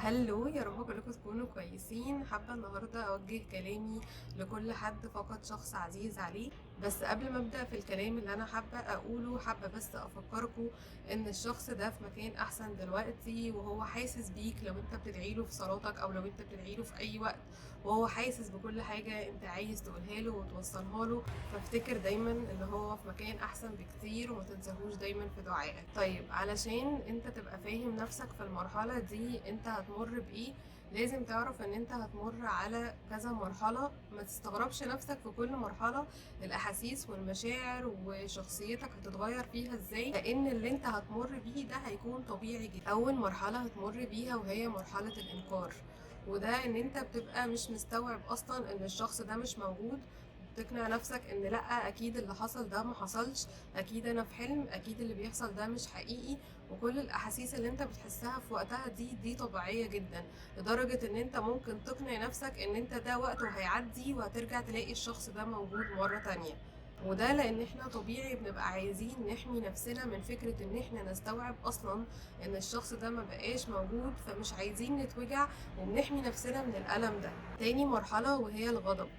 هلو، يا رب كلكم تكونوا كويسين. حابة النهاردة أوجه كلامي لكل حد فقد شخص عزيز عليه. بس قبل ما أبدأ في الكلام اللي أنا حابة أقوله، حابة بس أفكركم إن الشخص ده في مكان أحسن دلوقتي، وهو حاسس بيك لو أنت بتدعيله في صلاتك أو لو أنت بتدعيله في أي وقت، وهو حاسس بكل حاجة أنت عايز تقولها له وتوصلها له. فافتكر دايما إن هو في مكان أحسن بكتير، وما تنساهوش دايما في دعائك. طيب، علشان أنت تبقى فاهم نفسك في المرحلة دي أنت هتمر بإيه، لازم تعرف ان انت هتمر على كذا مرحلة. ما تستغربش نفسك في كل مرحلة الاحاسيس والمشاعر وشخصيتك هتتغير فيها ازاي، لان اللي انت هتمر بيه ده هيكون طبيعي جدا. اول مرحلة هتمر بيها وهي مرحلة الانكار، وده ان انت بتبقى مش مستوعب اصلا ان الشخص ده مش موجود. تقنع نفسك ان لا، اكيد اللي حصل ده ما حصلش، اكيد انا في حلم، اكيد اللي بيحصل ده مش حقيقي. وكل الاحاسيس اللي انت بتحسها في وقتها دي طبيعية جدا، لدرجة ان انت ممكن تقنع نفسك ان انت ده وقته هيعدي وهترجع تلاقي الشخص ده موجود مرة تانية. وده لان احنا طبيعي بنبقى عايزين نحمي نفسنا من فكرة ان احنا نستوعب اصلا ان الشخص ده ما بقاش موجود، فمش عايزين نتوجع وبنحمي نفسنا من الألم ده. تاني مرحلة وهي الغضب.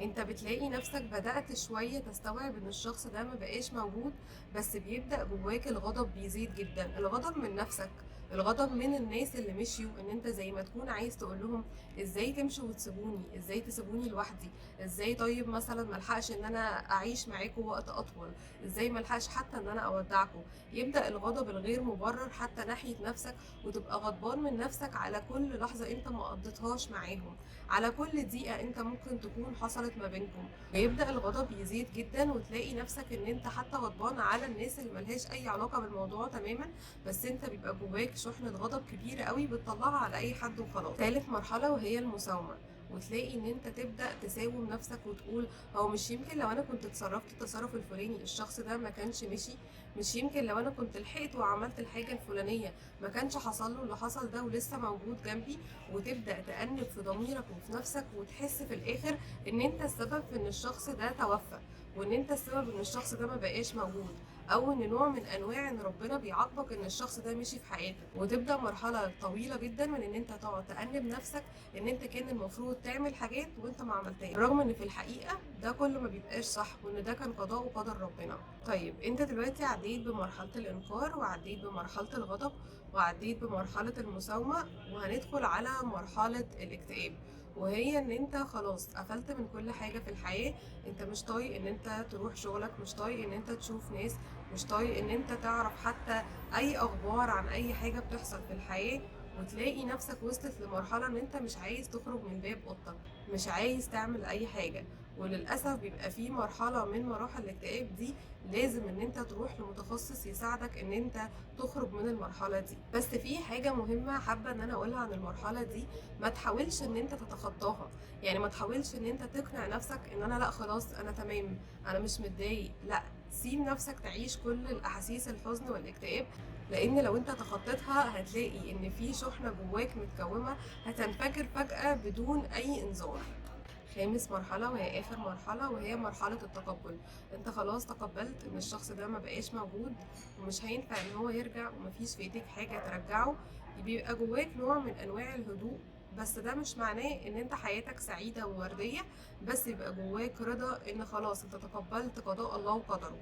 انت بتلاقي نفسك بدأت شوية تستوعب ان الشخص ده ما بقاش موجود، بس بيبدأ جواك الغضب بيزيد جدا. الغضب من نفسك، الغضب من الناس اللي مشيوا، ان انت زي ما تكون عايز تقول لهم ازاي تمشوا وتسيبوني، ازاي تسيبوني لوحدي، ازاي طيب مثلا ملحقش ان انا اعيش معاكم وقت اطول، ازاي ملحقش حتى ان انا اودعكم. يبدأ الغضب الغير مبرر حتى ناحية نفسك، وتبقى غضبان من نفسك على كل لحظة انت ما قضيتهاش معاهم، على كل دقيقة انت ممكن تكون حصلت ما بينكم. ويبدأ الغضب يزيد جدا، وتلاقي نفسك ان انت حتى غضبان على الناس اللي ملهاش اي علاقة بالموضوع تماما، بس انت بيبقى جواك شحنة غضب كبيرة قوي بتطلعها على اي حد وخلاص. ثالث مرحلة وهي المساومة، وتلاقي ان انت تبدأ تساوم نفسك وتقول هو مش يمكن لو انا كنت اتصرفت التصرف الفلاني الشخص ده ما كانش مشي؟ مش يمكن لو انا كنت لحقت وعملت الحاجة الفلانية ما كانش حصل له اللي حصل ده ولسه موجود جنبي؟ وتبدأ تأنب في ضميرك وفي نفسك، وتحس في الآخر إن أنت السبب في إن الشخص ده توفى، وإن أنت السبب إن الشخص ده ما بقاش موجود، أو إن نوع من أنواع إن ربنا بيعاقبك إن الشخص ده مشي في حياتك. وتبدأ مرحلة طويلة جدا من إن أنت تقعد تأنب نفسك إن أنت كان المفروض تعمل حاجات وأنت ما عملتهاش، رغم إن في الحقيقة ده كله ما بيبقاش صح، وإن ده كان قضاء وقدر ربنا. طيب، أنت دلوقتي عديت بمرحلة الإنكار، وعديت بمرحلة الغضب، وعديت بمرحلة المساومة، وهندخل على مرحلة الاكتئاب. وهي ان انت خلاص قفلت من كل حاجة في الحياة. انت مش طايق ان انت تروح شغلك، مش طايق ان انت تشوف ناس، مش طايق ان انت تعرف حتى اي اخبار عن اي حاجة بتحصل في الحياة. وتلاقي نفسك وصلت لمرحلة ان انت مش عايز تخرج من باب اوضتك، مش عايز تعمل اي حاجة. وللأسف بيبقى في مرحلة من مراحل الاكتئاب دي لازم ان انت تروح لمتخصص يساعدك ان انت تخرج من المرحلة دي. بس في حاجة مهمة حابة ان انا اقولها عن المرحلة دي، ما تحاولش ان انت تتخطاها. يعني ما تحاولش ان انت تقنع نفسك ان انا لا خلاص انا تمام، انا مش متضايق. لا، سيب نفسك تعيش كل الاحاسيس الحزن والاكتئاب، لان لو انت تخطيتها هتلاقي ان في شحنة جواك متكومة هتنفجر فجأة بدون اي انذار. خامس مرحلة وهي آخر مرحلة وهي مرحلة التقبل. انت خلاص تقبلت ان الشخص ده ما بقاش موجود، ومش هينفع ان هو يرجع، ومفيش في ايديك حاجة ترجعه. بيبقى جواك نوع من انواع الهدوء، بس ده مش معناه ان انت حياتك سعيدة ووردية، بس يبقى جواك رضا ان خلاص انت تقبلت قضاء الله وقدره.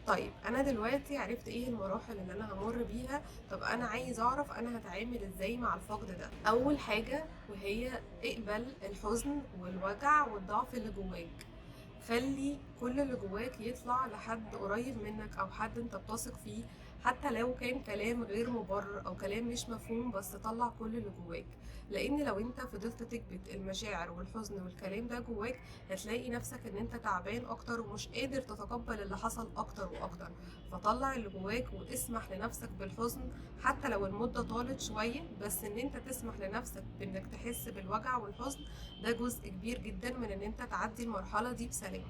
طيب، انا دلوقتي عرفت ايه المراحل اللي انا همر بيها. طب انا عايز اعرف انا هتعامل ازاي مع الفقد ده. اول حاجة وهي اقبل الحزن والوجع والضعف اللي جواك. خلي كل اللي جواك يطلع لحد قريب منك او حد انت بتثق فيه، حتى لو كان كلام غير مبرر او كلام مش مفهوم، بس طلع كل اللي جواك. لان لو انت فضلت تكبت المشاعر والحزن والكلام ده جواك، هتلاقي نفسك ان انت تعبان اكتر ومش قادر تتقبل اللي حصل اكتر واكتر. فطلع اللي جواك واسمح لنفسك بالحزن، حتى لو المدة طالت شوية، بس ان انت تسمح لنفسك بانك تحس بالوجع والحزن، ده جزء كبير جدا من ان انت تعدي المرحلة دي بسلام.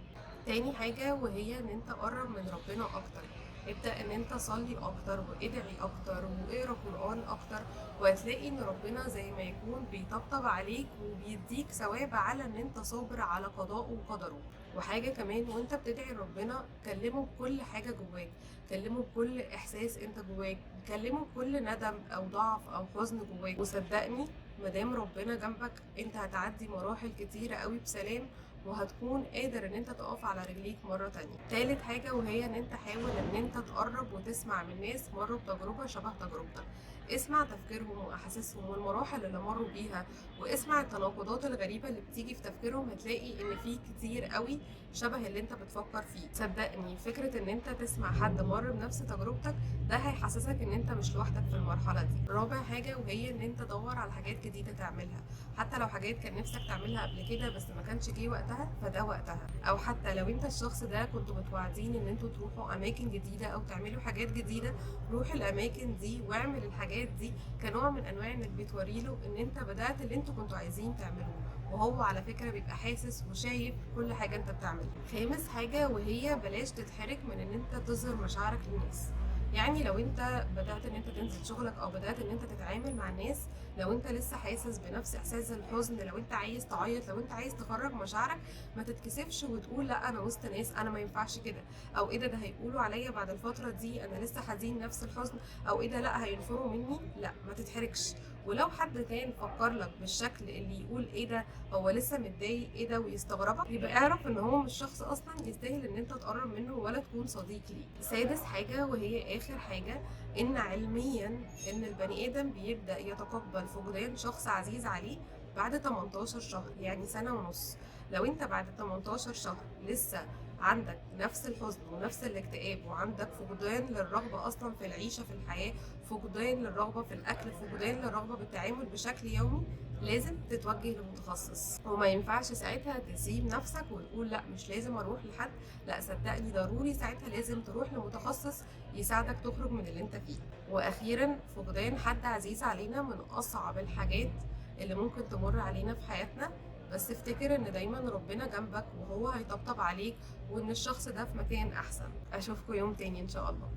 تاني حاجة وهي ان انت قرب من ربنا اكتر. ابدأ ان انت صلي اكتر وادعي اكتر واقرا قرآن اكتر، وهتلاقي ان ربنا زي ما يكون بيطبطب عليك وبيديك ثواب على ان انت صابر على قضاءه وقدره. وحاجة كمان، وانت بتدعي ربنا كلمه بكل حاجة جواك، كلمه بكل احساس انت جواك، كلمه بكل ندم او ضعف او حزن جواك. وصدقني مادام ربنا جنبك انت هتعدي مراحل كتيرة قوي بسلام، وهتكون قادر ان انت تقف على رجليك مرة تانية. تالت حاجة وهي ان انت حاول ان انت تقرب وتسمع من ناس مروا بتجربة شبه تجربتك. اسمع تفكيرهم واحاسيسهم والمراحل اللي مروا بيها، واسمع التناقضات الغريبة اللي بتيجي في تفكيرهم، هتلاقي ان في كتير قوي شبه اللي انت بتفكر فيه. صدقني فكرة ان انت تسمع حد مر بنفس تجربتك ده هيحسسك ان انت مش لوحدك في المرحلة دي. رابع حاجة وهي ان انت دور على حاجات جديدة تعملها، حتى لو حاجات كان نفسك تعملها قبل كده بس ما كانش جه وقتها، فده وقتها. او حتى لو انت الشخص ده كنتوا متوعدين ان انتوا تروحوا اماكن جديدة او تعملوا حاجات جديدة، روح الاماكن دي واعمل الحاجات دي كنوع من انواع انك بتوري له ان انت بدأت اللي انتوا كنتوا عايزين تعملوه، وهو على فكرة بيبقى حاسس وشايف كل حاجة انت بتعملها. خامس حاجة وهي بلاش تتحرك من ان انت تظهر مشاعرك للناس. يعني لو انت بدأت ان انت تنزل شغلك او بدأت ان انت تتعامل مع الناس، لو انت لسه حاسس بنفس احساس الحزن، لو انت عايز تعيط، لو انت عايز تخرج مشاعرك، ما تتكسفش وتقول لا انا وسط ناس انا ما ينفعش كده، او ايه ده هيقولوا عليا بعد الفترة دي انا لسه حزين نفس الحزن، او ايه ده لا هينفروا مني. لا ما تتحركش. ولو حد كان فكر لك بالشكل اللي يقول ايه ده هو لسه متضايق ايه ده ويستغربك، يبقى اعرف ان هو مش شخص اصلا يستاهل ان انت تقرب منه ولا تكون صديق ليه. سادس حاجة وهي اخر حاجة، ان علميا ان البني ادم بيبدأ يتقبل فقدان شخص عزيز عليه بعد 18 شهر، يعني سنة ونص. لو انت بعد 18 شهر لسه عندك نفس الحزن ونفس الاكتئاب، وعندك فقدان للرغبة أصلا في العيشة في الحياة، فقدان للرغبة في الأكل، فقدان للرغبة بالتعامل بشكل يومي، لازم تتوجه لمتخصص. وما ينفعش ساعتها تسيب نفسك وتقول لا مش لازم اروح لحد، لا صدقني ضروري ساعتها لازم تروح لمتخصص يساعدك تخرج من اللي انت فيه. واخيرا، فقدان حد عزيز علينا من اصعب الحاجات اللي ممكن تمر علينا في حياتنا، بس افتكر ان دايما ربنا جنبك وهو هيطبطب عليك، وان الشخص ده في مكان احسن. اشوفكم يوم تاني ان شاء الله.